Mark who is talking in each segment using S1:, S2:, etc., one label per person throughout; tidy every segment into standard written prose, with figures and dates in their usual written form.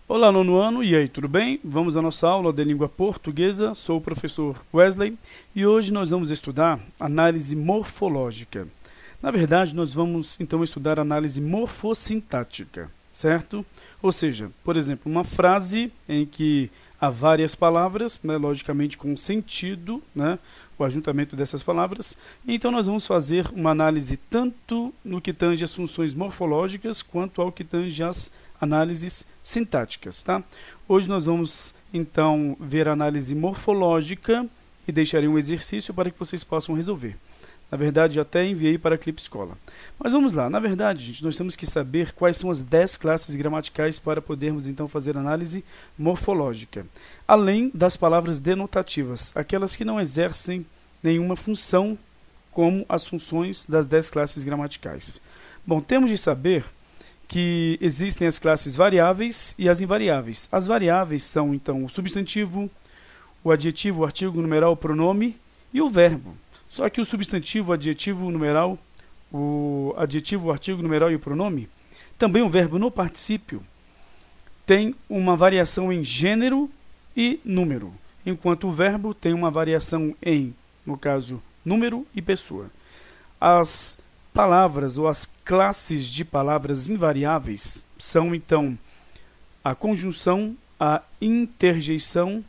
S1: Olá, nono ano, e aí, tudo bem? Vamos à nossa aula de língua portuguesa. Sou o professor Wesley e hoje nós vamos estudar análise morfológica. Na verdade, nós vamos então estudar análise morfossintática, certo? Ou seja, por exemplo, uma frase em que há várias palavras, logicamente com sentido, o ajuntamento dessas palavras. Então nós vamos fazer uma análise tanto no que tange as funções morfológicas quanto ao que tange as análises sintáticas, tá? Hoje nós vamos então ver a análise morfológica e deixarei um exercício para que vocês possam resolver. Na verdade, até enviei para a Clip Escola. Mas vamos lá. Na verdade, gente, nós temos que saber quais são as 10 classes gramaticais para podermos, então, fazer análise morfológica. Além das palavras denotativas, aquelas que não exercem nenhuma função, como as funções das 10 classes gramaticais. Bom, temos de saber que existem as classes variáveis e as invariáveis. As variáveis são, então, o substantivo, o adjetivo, o artigo, o numeral, o pronome e o verbo. Só que o substantivo, o adjetivo, o numeral, o artigo, o numeral e o pronome, também o verbo no particípio, tem uma variação em gênero e número, enquanto o verbo tem uma variação em, no caso, número e pessoa. As palavras ou as classes de palavras invariáveis são, então, a conjunção, a interjeição,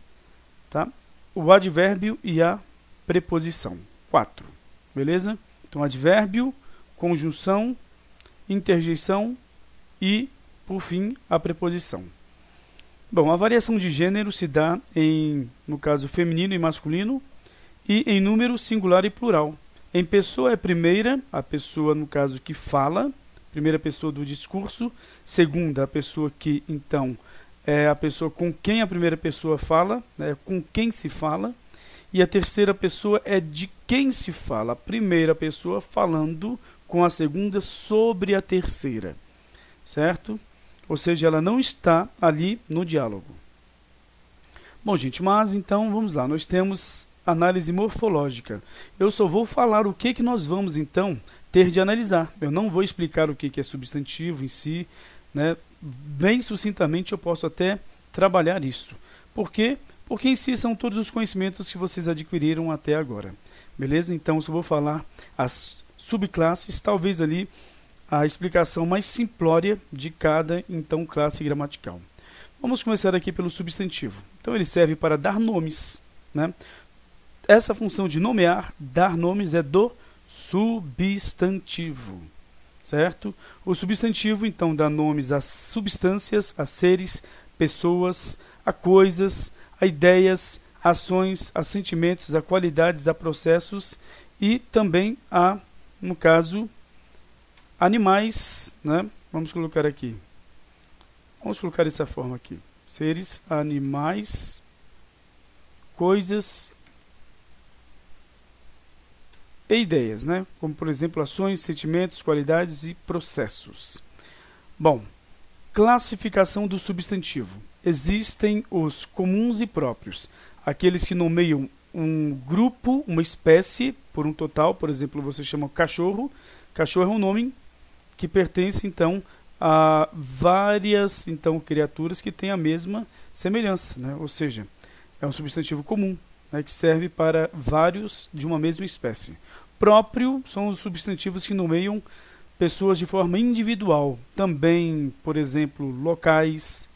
S1: tá? O advérbio e a preposição. 4, beleza? Então, advérbio, conjunção, interjeição e, por fim, a preposição. Bom, a variação de gênero se dá em, no caso, feminino e masculino, e em número singular e plural. Em pessoa é primeira, a pessoa, no caso, que fala, primeira pessoa do discurso, segunda, a pessoa que, então, é a pessoa com quem a primeira pessoa fala, com quem se fala, e a terceira pessoa é de quem se fala, a primeira pessoa falando com a segunda sobre a terceira, certo? Ou seja, ela não está ali no diálogo. Bom, gente, mas então vamos lá, nós temos análise morfológica. Eu só vou falar o que nós vamos então ter de analisar. Eu não vou explicar o que é substantivo em si, Bem sucintamente eu posso até trabalhar isso. Por quê? Porque em si são todos os conhecimentos que vocês adquiriram até agora. Beleza? Então, eu só vou falar as subclasses, talvez ali a explicação mais simplória de cada, então, classe gramatical. Vamos começar aqui pelo substantivo. Então, ele serve para dar nomes, Essa função de nomear, dar nomes, é do substantivo, certo? O substantivo, então, dá nomes a substâncias, a seres, pessoas, a coisas, a ideias, a ações, a sentimentos, a qualidades, a processos e também a, no caso, animais, Vamos colocar aqui. Vamos colocar dessa forma aqui. Seres, animais, coisas e ideias, Como, por exemplo, ações, sentimentos, qualidades e processos. Bom, classificação do substantivo. Existem os comuns e próprios, aqueles que nomeiam um grupo, uma espécie, por um total. Por exemplo, você chama cachorro. Cachorro é um nome que pertence, então, a várias criaturas que têm a mesma semelhança, Ou seja, é um substantivo comum, que serve para vários de uma mesma espécie. Próprio são os substantivos que nomeiam pessoas de forma individual. Também, por exemplo, locais,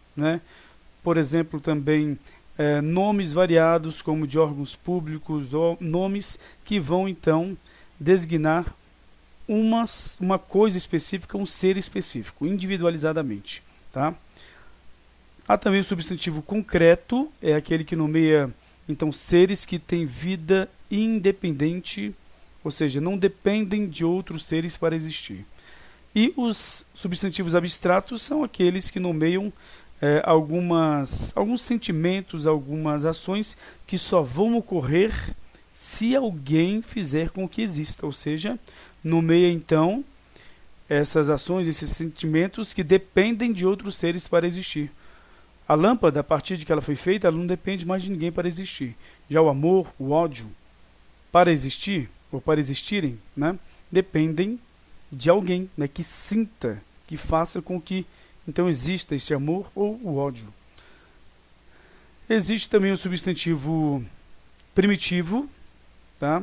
S1: Por exemplo, também nomes variados, como de órgãos públicos, ou nomes que vão, então, designar uma coisa específica, um ser específico, individualizadamente. Tá? Há também o substantivo concreto, é aquele que nomeia, então, seres que têm vida independente, ou seja, não dependem de outros seres para existir. E os substantivos abstratos são aqueles que nomeiam alguns sentimentos, algumas ações que só vão ocorrer se alguém fizer com que exista, ou seja, nomeia então essas ações, esses sentimentos que dependem de outros seres para existir. A lâmpada, a partir de que ela foi feita, ela não depende mais de ninguém para existir. Já o amor, o ódio, para existir, ou para existirem, dependem de alguém, que sinta, que faça com que então exista esse amor ou o ódio. Existe também o substantivo primitivo, tá?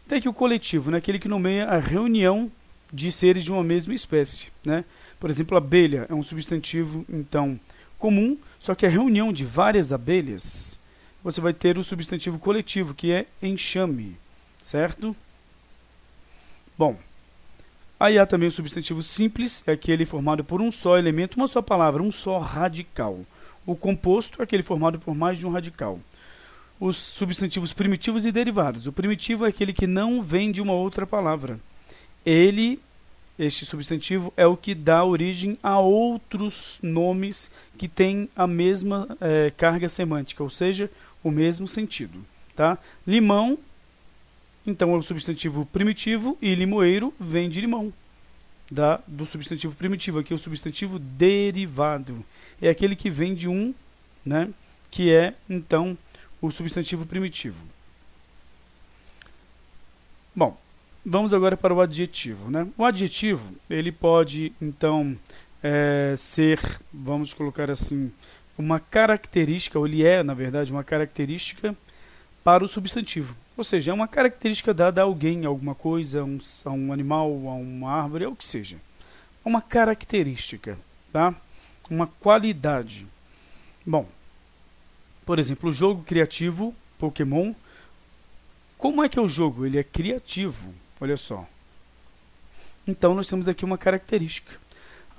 S1: Tem aqui o coletivo, né? Aquele que nomeia a reunião de seres de uma mesma espécie, né? Por exemplo, abelha é um substantivo, então, comum, só que a reunião de várias abelhas, você vai ter o substantivo coletivo, que é enxame, certo? Bom, aí há também o substantivo simples, é aquele formado por um só elemento, uma só palavra, um só radical. O composto é aquele formado por mais de um radical. Os substantivos primitivos e derivados. O primitivo é aquele que não vem de uma outra palavra. Este substantivo é o que dá origem a outros nomes que têm a mesma carga semântica, ou seja, o mesmo sentido. Tá? Limão, então, é o substantivo primitivo, e limoeiro vem de limão, do substantivo primitivo. Aqui é o substantivo derivado. É aquele que vem de um, né, que é, então, o substantivo primitivo. Bom, vamos agora para o adjetivo, né? O adjetivo, ele pode, então, ser, vamos colocar assim, uma característica, ou ele é, na verdade, uma característica para o substantivo. Ou seja, é uma característica dada a alguém, a alguma coisa, a um animal, a uma árvore, ou o que seja. É uma característica, tá? Uma qualidade. Bom, por exemplo, o jogo criativo, Pokémon. Como é que é o jogo? Ele é criativo, olha só. Então, nós temos aqui uma característica.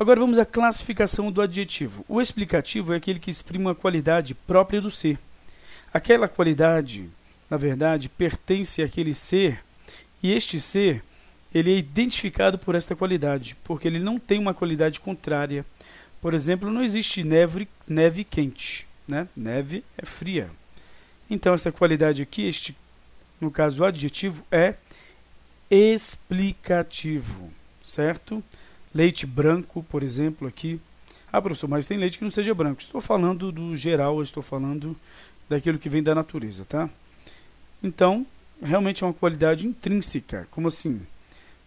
S1: Agora vamos à classificação do adjetivo. O explicativo é aquele que exprime uma qualidade própria do ser. Aquela qualidade, na verdade, pertence àquele ser, e este ser, ele é identificado por esta qualidade, porque ele não tem uma qualidade contrária. Por exemplo, não existe neve quente, né? Neve é fria. Então, essa qualidade aqui, no caso, o adjetivo, é explicativo, certo? Leite branco, por exemplo, aqui. Ah, professor, mas tem leite que não seja branco. Estou falando do geral, estou falando daquilo que vem da natureza, tá? Então, realmente é uma qualidade intrínseca. Como assim?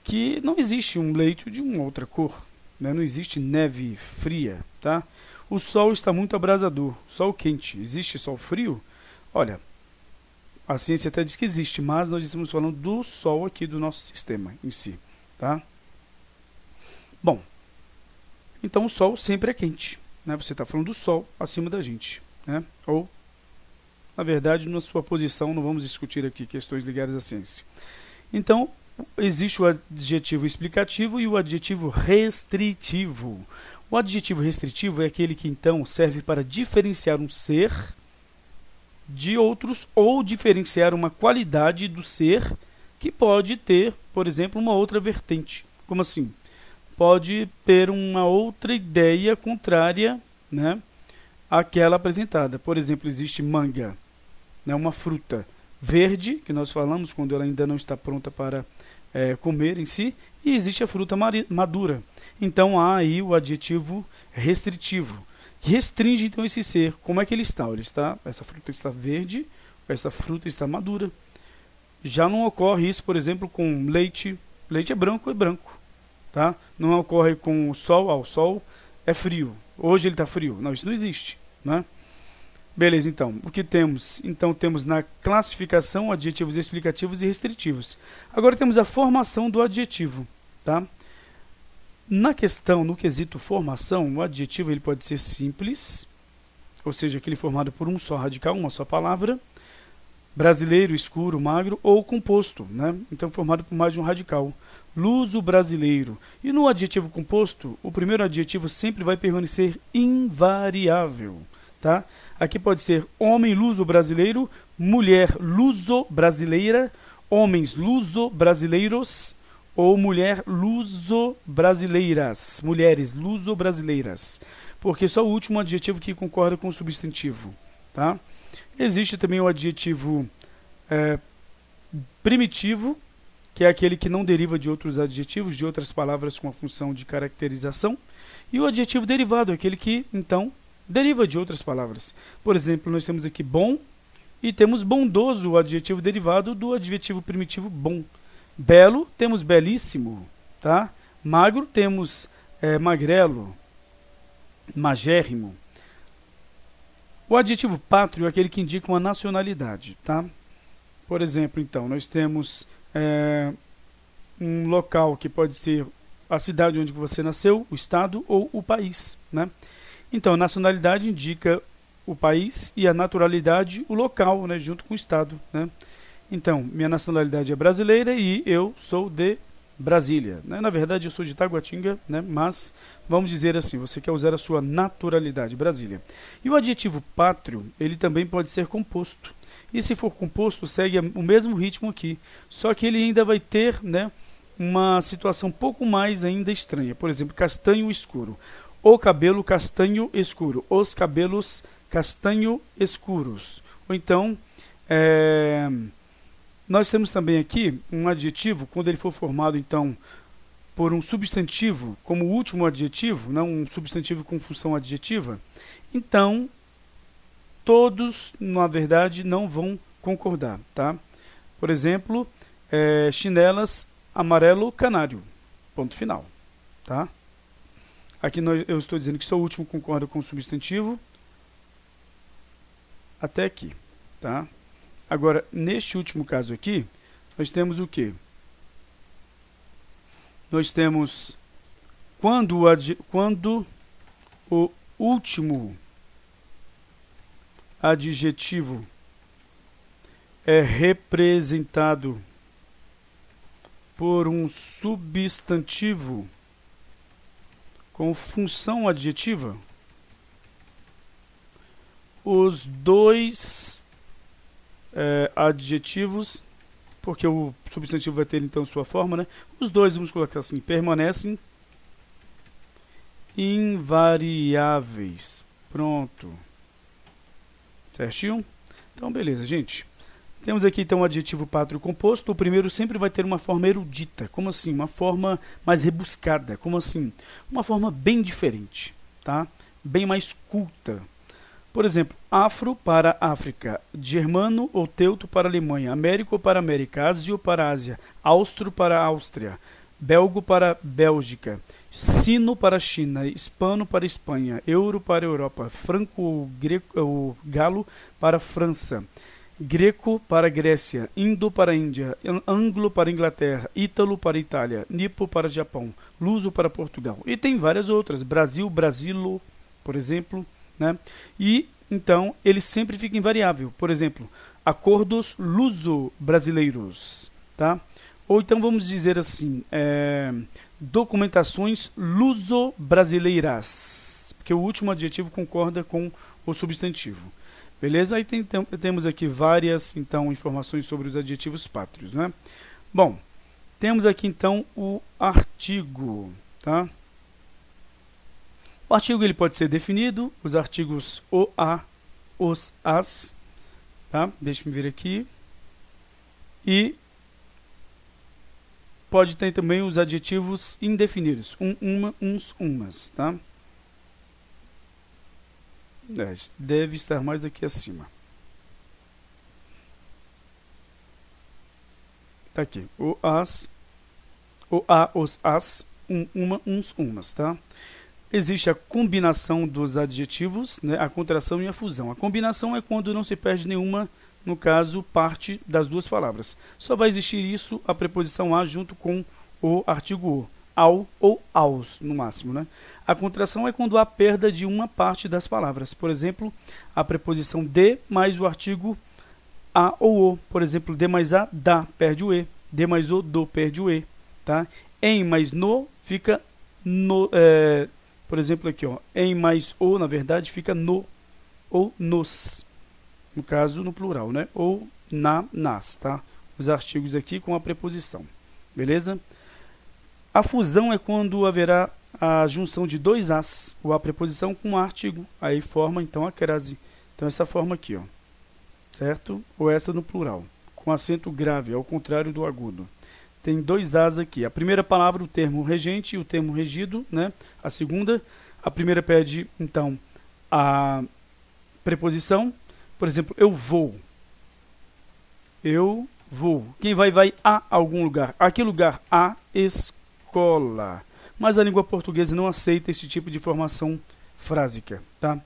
S1: Que não existe um leite de uma outra cor, né? Não existe neve fria, tá? O sol está muito abrasador, sol quente. Existe sol frio? Olha, a ciência até diz que existe, mas nós estamos falando do sol aqui do nosso sistema em si, tá? Bom, então o sol sempre é quente, né? Você está falando do sol acima da gente, né? Ou, na verdade, na sua posição, não vamos discutir aqui questões ligadas à ciência. Então, existe o adjetivo explicativo e o adjetivo restritivo. O adjetivo restritivo é aquele que, então, serve para diferenciar um ser de outros ou diferenciar uma qualidade do ser que pode ter, por exemplo, uma outra vertente. Como assim? Pode ter uma outra ideia contrária, né, àquela apresentada. Por exemplo, existe manga, né, uma fruta verde, que nós falamos quando ela ainda não está pronta para comer em si, e existe a fruta madura. Então há aí o adjetivo restritivo, que restringe então esse ser. Como é que ele está? Essa fruta está verde, essa fruta está madura. Já não ocorre isso, por exemplo, com leite. Leite é branco, tá? Não ocorre com o sol, o sol é frio. Hoje ele está frio. Não, isso não existe, né? Beleza, então, o que temos? Então, temos na classificação adjetivos explicativos e restritivos. Agora temos a formação do adjetivo, tá? Na questão, no quesito formação, o adjetivo ele pode ser simples, ou seja, aquele formado por um só radical, uma só palavra, brasileiro, escuro, magro, ou composto, né? Então, formado por mais de um radical. Luso-brasileiro. E no adjetivo composto, o primeiro adjetivo sempre vai permanecer invariável, tá? Aqui pode ser homem luso-brasileiro, mulher luso-brasileira, homens luso-brasileiros ou mulher luso-brasileiras, mulheres luso-brasileiras, porque só o último adjetivo que concorda com o substantivo, tá? Existe também o adjetivo primitivo, que é aquele que não deriva de outros adjetivos, de outras palavras com a função de caracterização, e o adjetivo derivado, aquele que, então, deriva de outras palavras. Por exemplo, nós temos aqui bom e temos bondoso, o adjetivo derivado do adjetivo primitivo bom. Belo, temos belíssimo, tá? Magro, temos magrelo. magérrimo. O adjetivo pátrio é aquele que indica uma nacionalidade, tá? Por exemplo, então, nós temos um local que pode ser a cidade onde você nasceu, o estado ou o país, né? Então, a nacionalidade indica o país e a naturalidade o local, né, junto com o estado, né? Então, minha nacionalidade é brasileira e eu sou de Brasília, né? Na verdade, eu sou de Taguatinga, né? Mas vamos dizer assim, você quer usar a sua naturalidade, Brasília. E o adjetivo pátrio, ele também pode ser composto. E se for composto, segue o mesmo ritmo aqui, só que ele ainda vai ter, né, uma situação um pouco mais ainda estranha. Por exemplo, castanho escuro. O cabelo castanho escuro. Os cabelos castanho escuros. Ou então, nós temos também aqui um adjetivo, quando ele for formado então por um substantivo como último adjetivo, não um substantivo com função adjetiva, então todos, na verdade, não vão concordar, tá? Por exemplo, chinelas amarelo canário, ponto final, tá? Aqui eu estou dizendo que só o último concorda com o substantivo, até aqui, tá? Agora, neste último caso aqui, nós temos o quê? Nós temos quando o último adjetivo é representado por um substantivo com função adjetiva, os dois adjetivos, porque o substantivo vai ter então sua forma, né? Os dois, vamos colocar assim, permanecem invariáveis. Pronto. Certinho? Então, beleza, gente. Temos aqui então o adjetivo pátrio composto. O primeiro sempre vai ter uma forma erudita. Como assim? Uma forma mais rebuscada. Como assim? Uma forma bem diferente, tá? Bem mais culta. Por exemplo, afro para África, germano ou teuto para Alemanha, américo para América, ásio para Ásia, austro para Áustria, belgo para Bélgica, sino para China, hispano para Espanha, euro para Europa, franco ou galo para França, greco para Grécia, indo para Índia, anglo para Inglaterra, ítalo para Itália, nipo para Japão, luso para Portugal. E tem várias outras, Brasil, Brasilo, por exemplo, né? E então ele sempre fica invariável. Por exemplo, acordos luso-brasileiros, tá? Ou então vamos dizer assim, documentações luso-brasileiras, porque o último adjetivo concorda com o substantivo. Beleza? Aí temos aqui várias então informações sobre os adjetivos pátrios, né? Bom, temos aqui então o artigo, tá? O artigo ele pode ser definido, os artigos o, a, os, as, tá? Deixa eu ver aqui. E pode ter também os adjetivos indefinidos, uma, uns, umas, tá? Deve estar mais aqui acima. Tá aqui, o, as, o, a, os, as, uma, uns, umas, tá? Existe a combinação dos adjetivos, né, a contração e a fusão. A combinação é quando não se perde nenhuma, no caso, parte das duas palavras. Só vai existir isso, a preposição a junto com o artigo o, ao ou aos, no máximo, né? A contração é quando há perda de uma parte das palavras. Por exemplo, a preposição de mais o artigo a ou o. Por exemplo, de mais a, da, perde o e. De mais o, do, perde o e. Tá? Em mais no, fica no... por exemplo, aqui, ó, em mais o, na verdade, fica no ou nos, no caso, no plural, né? Ou na, nas, tá? Os artigos aqui com a preposição, beleza? A fusão é quando haverá a junção de dois as, ou a preposição com o artigo, aí forma, então, a crase. Então, essa forma aqui, ó, certo? Ou essa no plural, com acento grave, ao contrário do agudo. Tem dois as aqui. A primeira palavra, o termo regente e o termo regido, né? A segunda, a primeira pede, então, a preposição. Por exemplo, eu vou. Eu vou. Quem vai a algum lugar. A que lugar? A escola. Mas a língua portuguesa não aceita esse tipo de formação frásica, tá?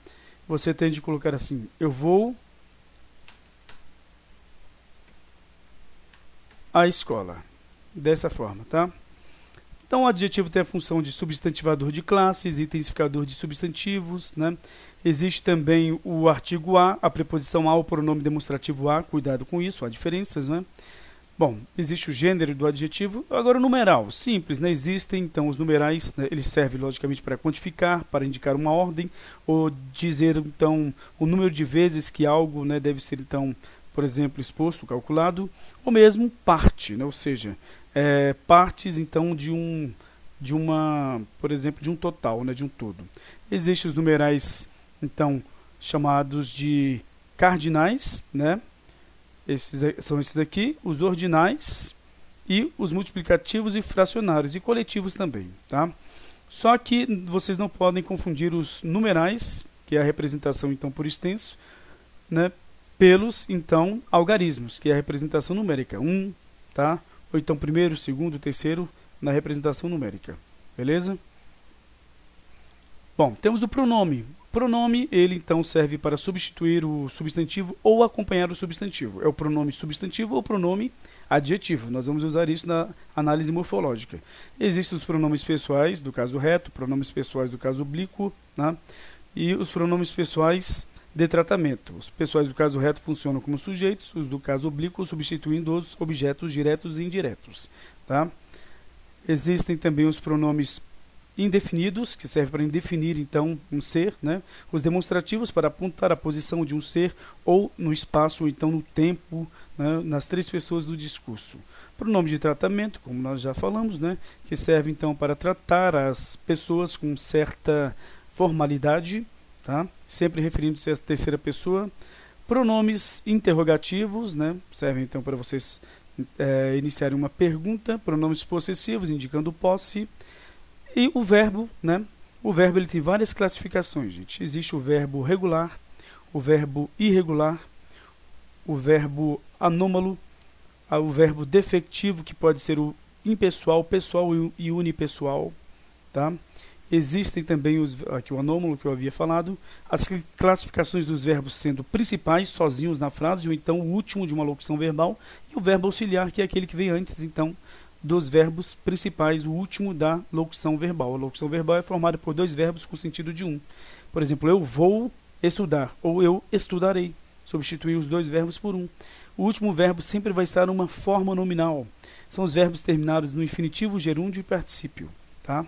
S1: Você tem de colocar assim: eu vou à escola. Dessa forma, tá? Então, o adjetivo tem a função de substantivador de classes, intensificador de substantivos, né? Existe também o artigo a preposição a, o pronome demonstrativo a, cuidado com isso, há diferenças, né? Bom, existe o gênero do adjetivo. Agora, o numeral, simples, né? Existem, então, os numerais, né? Eles servem, logicamente, para quantificar, para indicar uma ordem, ou dizer, então, o número de vezes que algo, né, deve ser, então, por exemplo, exposto, calculado, ou mesmo parte, né? Ou seja, partes, então, por exemplo, de um total, né? De um todo. Existem os numerais, então, chamados de cardinais, né? São esses aqui, os ordinais e os multiplicativos e fracionários e coletivos também, tá? Só que vocês não podem confundir os numerais, que é a representação então por extenso, né, pelos então algarismos, que é a representação numérica, tá? Ou então primeiro, segundo, terceiro na representação numérica, beleza? Bom, temos o pronome. Pronome, ele então serve para substituir o substantivo ou acompanhar o substantivo. É o pronome substantivo ou pronome adjetivo. Nós vamos usar isso na análise morfológica. Existem os pronomes pessoais do caso reto, pronomes pessoais do caso oblíquo, né? E os pronomes pessoais de tratamento. Os pessoais do caso reto funcionam como sujeitos, os do caso oblíquo substituindo os objetos diretos e indiretos, tá? Existem também os pronomes indefinidos, que servem para indefinir então um ser, né? Os demonstrativos para apontar a posição de um ser ou no espaço ou então no tempo, né? Nas três pessoas do discurso. Pronome de tratamento, como nós já falamos, né? Que serve então para tratar as pessoas com certa formalidade, tá? Sempre referindo-se à terceira pessoa. Pronomes interrogativos, né? Servem então para vocês iniciarem uma pergunta. Pronomes possessivos, indicando posse. E o verbo, né? O verbo ele tem várias classificações, gente. Existe o verbo regular, o verbo irregular, o verbo anômalo, o verbo defectivo, que pode ser o impessoal, pessoal e unipessoal, tá? Existem também aqui o anômalo que eu havia falado, as classificações dos verbos sendo principais, sozinhos na frase, ou então o último de uma locução verbal, e o verbo auxiliar, que é aquele que vem antes, então, dos verbos principais, o último da locução verbal. A locução verbal é formada por dois verbos com sentido de um. Por exemplo, eu vou estudar ou eu estudarei. Substituir os dois verbos por um. O último verbo sempre vai estar numa forma nominal. São os verbos terminados no infinitivo, gerúndio e particípio, tá?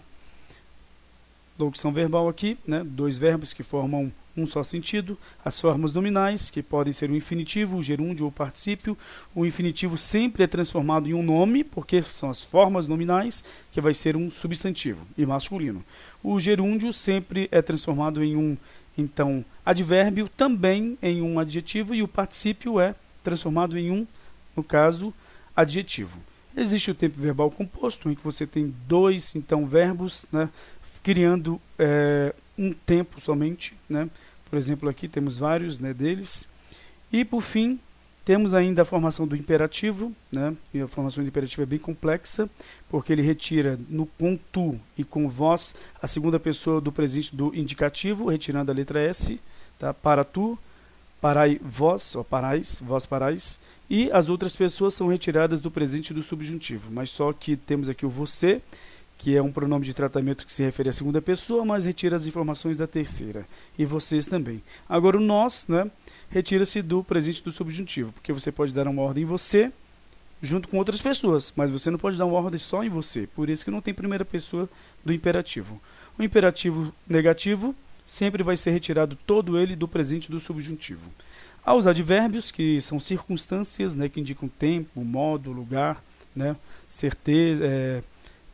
S1: Locução verbal aqui, né? Dois verbos que formam um só sentido. As formas nominais, que podem ser o infinitivo, o gerúndio ou o particípio. O infinitivo sempre é transformado em um nome, porque são as formas nominais, que vai ser um substantivo e masculino. O gerúndio sempre é transformado em um, então, advérbio, também em um adjetivo, e o particípio é transformado em um, no caso, adjetivo. Existe o tempo verbal composto, em que você tem dois, então, verbos, né, criando um tempo somente, né? Por exemplo, aqui temos vários, né, deles. E, por fim, temos ainda a formação do imperativo, né? E a formação do imperativo é bem complexa, porque ele retira com tu e com vós a segunda pessoa do presente do indicativo, retirando a letra S, tá? Para tu, parai vós, ou parais, vós parais, e as outras pessoas são retiradas do presente do subjuntivo, mas só que temos aqui o você, que é um pronome de tratamento que se refere à segunda pessoa, mas retira as informações da terceira. E vocês também. Agora o nós, né, retira-se do presente do subjuntivo, porque você pode dar uma ordem em você, junto com outras pessoas, mas você não pode dar uma ordem só em você. Por isso que não tem primeira pessoa do imperativo. O imperativo negativo sempre vai ser retirado todo ele do presente do subjuntivo. Há os advérbios, que são circunstâncias, né, que indicam tempo, modo, lugar, né, certeza,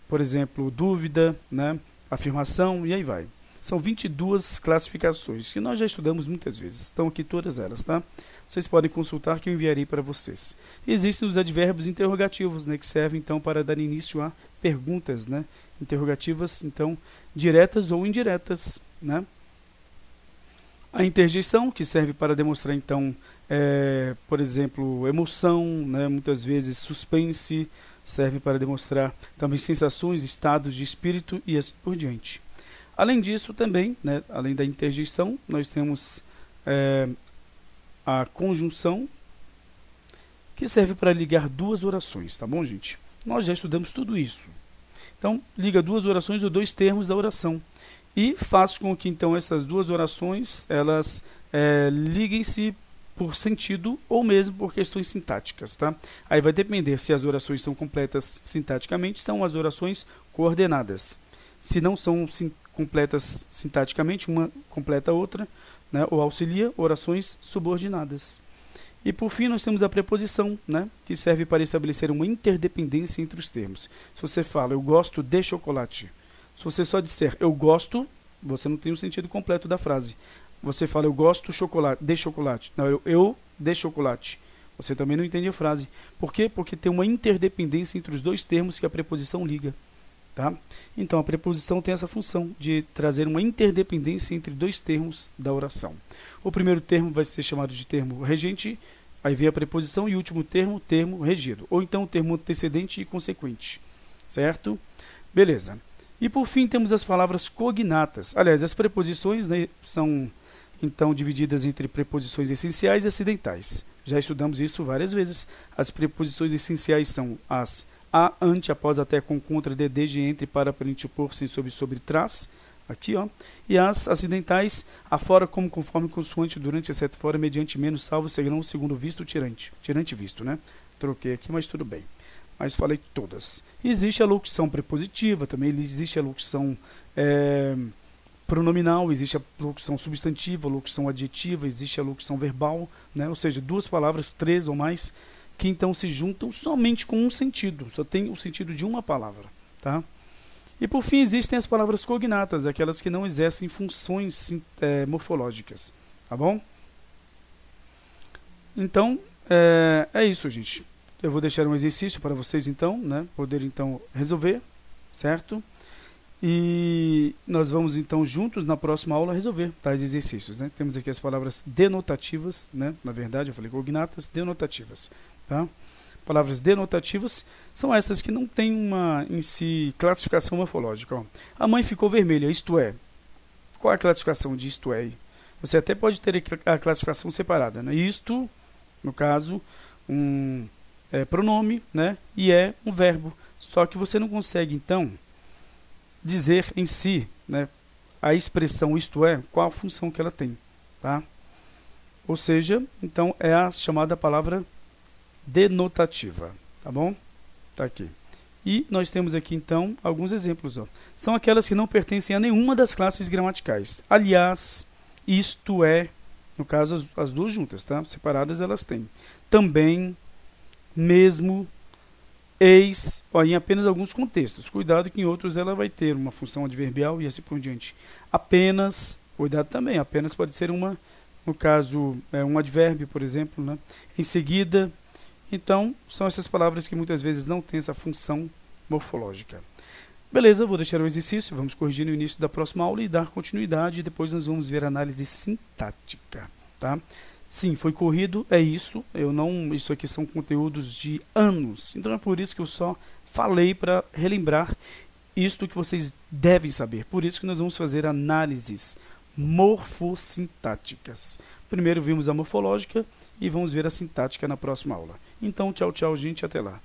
S1: por exemplo, dúvida, né, afirmação, e aí vai. São 22 classificações, que nós já estudamos muitas vezes. Estão aqui todas elas, tá? Vocês podem consultar, que eu enviarei para vocês. Existem os advérbios interrogativos, né, que servem, então, para dar início a perguntas, né, interrogativas, então, diretas ou indiretas, né? A interjeição, que serve para demonstrar, então, por exemplo, emoção, né, muitas vezes suspense, serve para demonstrar também sensações, estados de espírito e assim por diante. Além disso também, né, além da interjeição, nós temos a conjunção, que serve para ligar duas orações, tá bom, gente? Nós já estudamos tudo isso. Então, liga duas orações ou dois termos da oração e faz com que, então, essas duas orações, elas liguem-se por sentido ou mesmo por questões sintáticas, tá? Aí vai depender se as orações são completas sintaticamente, são as orações coordenadas. Se não são completas sintaticamente, uma completa a outra, né, ou auxilia, orações subordinadas. E por fim nós temos a preposição, né, que serve para estabelecer uma interdependência entre os termos. Se você fala, eu gosto de chocolate, se você só disser, eu gosto, você não tem o sentido completo da frase. Você fala, eu gosto de chocolate. Não, eu de chocolate. Você também não entende a frase. Por quê? Porque tem uma interdependência entre os dois termos que a preposição liga. Tá? Então, a preposição tem essa função de trazer uma interdependência entre dois termos da oração. O primeiro termo vai ser chamado de termo regente, aí vem a preposição, e o último termo, termo regido. Ou então, o termo antecedente e consequente. Certo? Beleza. E, por fim, temos as palavras cognatas. Aliás, as preposições, né, são então divididas entre preposições essenciais e acidentais. Já estudamos isso várias vezes. As preposições essenciais são as a, ante, após, até, com, contra, de, desde, entre, para, perante, por, sem, sobre, sobre, trás. Aqui, ó. E as acidentais, afora, como, conforme, consoante, durante, exceto, fora, mediante, menos, salvo, segrão, segundo, visto, tirante. Tirante, visto, né? Troquei aqui, mas tudo bem. Mas falei todas. Existe a locução prepositiva, também existe a locução pronominal, existe a locução substantiva, a locução adjetiva, existe a locução verbal, né? Ou seja, duas palavras, três ou mais, que então se juntam somente com um sentido, só tem o sentido de uma palavra. Tá? E por fim existem as palavras cognatas, aquelas que não exercem funções morfológicas. Tá bom? Então, é isso, gente. Eu vou deixar um exercício para vocês então, né, poderem então resolver, certo? E nós vamos então juntos na próxima aula resolver tais exercícios, né? Temos aqui as palavras denotativas, né? Na verdade eu falei cognatas, denotativas, tá? Palavras denotativas são essas que não têm uma em si classificação morfológica. Ó. A mãe ficou vermelha, isto é. Qual é a classificação de isto é? Você até pode ter a classificação separada, né? Isto, no caso, um pronome, né? E é um verbo. Só que você não consegue então dizer em si, né, a expressão isto é, qual a função que ela tem, tá? Ou seja, então é a chamada palavra denotativa, tá bom? Tá aqui. E nós temos aqui então alguns exemplos, ó. São aquelas que não pertencem a nenhuma das classes gramaticais. Aliás, isto é, no caso as duas juntas, tá? Separadas elas têm. Também, mesmo, eis, ó, em apenas alguns contextos. Cuidado que em outros ela vai ter uma função adverbial e assim por diante. Apenas, cuidado também, apenas pode ser uma, no caso, um advérbio, por exemplo, né? Em seguida, então, são essas palavras que muitas vezes não têm essa função morfológica. Beleza, vou deixar o exercício, vamos corrigir no início da próxima aula e dar continuidade, e depois nós vamos ver a análise sintática, tá? Sim, foi corrido, é isso. Isso aqui são conteúdos de anos. Então é por isso que eu só falei para relembrar isto que vocês devem saber. Por isso que nós vamos fazer análises morfossintáticas. Primeiro vimos a morfológica e vamos ver a sintática na próxima aula. Então, tchau, tchau, gente, até lá.